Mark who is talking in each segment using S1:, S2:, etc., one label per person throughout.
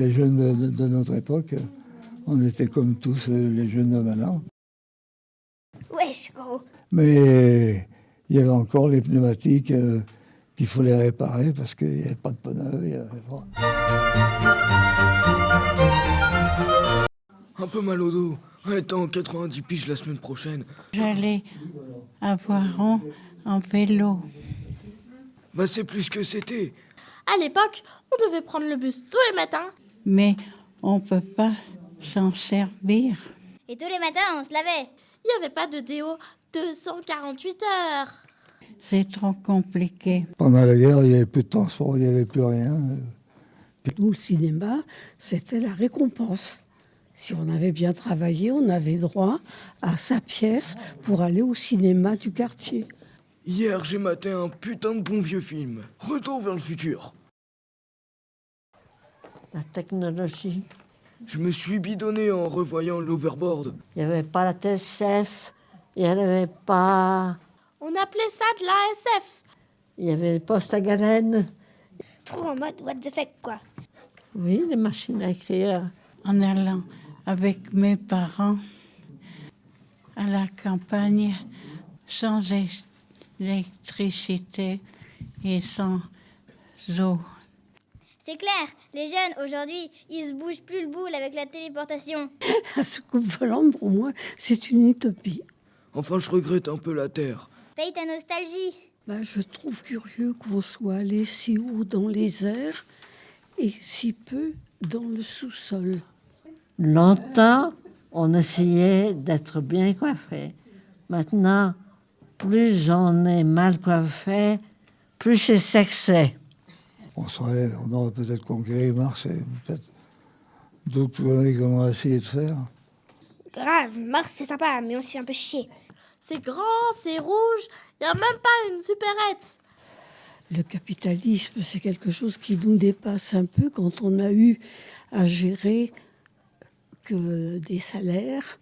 S1: les jeunes de notre époque, on était comme tous les jeunes de maintenant.
S2: Wesh, gros.
S1: Mais il y avait encore les pneumatiques qu'il fallait réparer parce qu'il n'y avait pas de pneus. Il y avait pas...
S3: Un peu mal au dos. Étant 90 piges la semaine prochaine.
S4: J'allais à Voiron en vélo.
S3: Bah c'est plus que c'était.
S5: À l'époque, on devait prendre le bus tous les matins.
S4: Mais on ne peut pas s'en servir.
S2: Et tous les matins, on se lavait.
S5: Il n'y avait pas de déo 248 heures.
S4: C'est trop compliqué.
S1: Pendant la guerre, il n'y avait plus de transport, il n'y avait plus rien.
S6: Nous, le cinéma, c'était la récompense. Si on avait bien travaillé, on avait droit à sa pièce pour aller au cinéma du quartier.
S3: Hier, j'ai maté un putain de bon vieux film. Retour vers le futur.
S7: La technologie.
S3: Je me suis bidonné en revoyant l'overboard.
S7: Il n'y avait pas la TSF, il n'y avait pas...
S5: On appelait ça de l'ASF.
S7: Il y avait les postes à galène.
S2: Trop en mode what the fuck, quoi.
S7: Oui, les machines à écrire.
S4: En allant avec mes parents à la campagne, sans électricité et sans eau.
S2: C'est clair, les jeunes, aujourd'hui, ils se bougent plus le boule avec la téléportation.
S6: La soucoupe volante, pour moi, c'est une utopie.
S3: Enfin, je regrette un peu la Terre.
S2: Paye ta nostalgie.
S6: Je trouve curieux qu'on soit allé si haut dans les airs et si peu dans le sous-sol.
S7: Longtemps, on essayait d'être bien coiffé. Maintenant, plus on est mal coiffé, plus c'est sexy.
S1: On aurait peut-être conquéri Mars et peut-être d'autres conneries qu'on a essayé de faire.
S2: Grave, Mars c'est sympa, mais on s'y fait un peu chier.
S5: C'est grand, c'est rouge, il n'y a même pas une supérette.
S6: Le capitalisme, c'est quelque chose qui nous dépasse un peu quand on a eu à gérer que des salaires.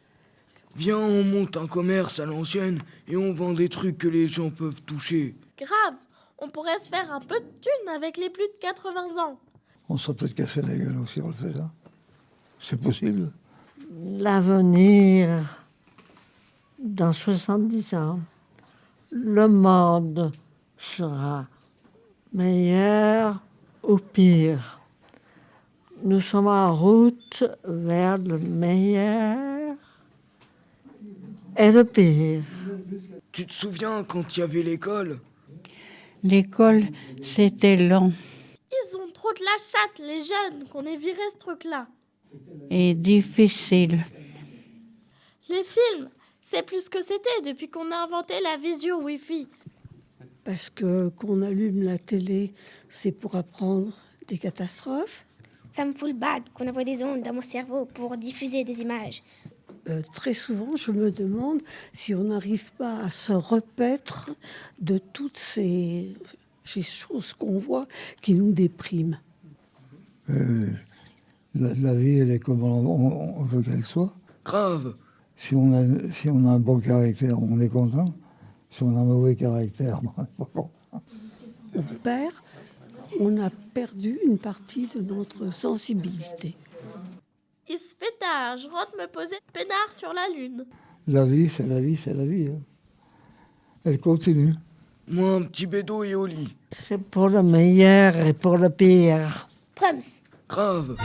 S3: Viens, on monte un commerce à l'ancienne et on vend des trucs que les gens peuvent toucher.
S5: Grave, on pourrait se faire un peu de thunes avec les plus de 80 ans.
S1: On serait peut-être cassé la gueule aussi, on le fait là. C'est possible.
S7: L'avenir, dans 70 ans, le monde sera meilleur ou pire. Nous sommes en route vers le meilleur et le pire.
S3: Tu te souviens quand il y avait l'école?
S4: L'école, c'était long
S5: Ils ont trop de la chatte, les jeunes, qu'on ait viré ce truc-là.
S4: et difficile.
S5: Les films, c'est plus que c'était depuis qu'on a inventé la visio Wi-Fi.
S6: Parce que qu'on allume la télé, c'est pour apprendre des catastrophes.
S2: Ça me fout le bad qu'on envoie des ondes dans mon cerveau pour diffuser des images.
S6: Très souvent, je me demande si on n'arrive pas à se repaître de toutes ces choses qu'on voit qui nous dépriment.
S1: La vie, elle est comme on veut qu'elle soit.
S3: Grave.
S1: Si on a un bon caractère, on est content. Si on a un mauvais caractère, on n'est pas content.
S6: On a perdu une partie de notre sensibilité.
S5: Il se fait tard, je rentre me poser peinard sur la lune.
S1: La vie, c'est la vie, c'est la vie. Hein. Elle continue.
S3: Moi, un petit bédo et au lit.
S7: C'est pour le meilleur et pour le pire.
S2: Prums.
S3: Grave.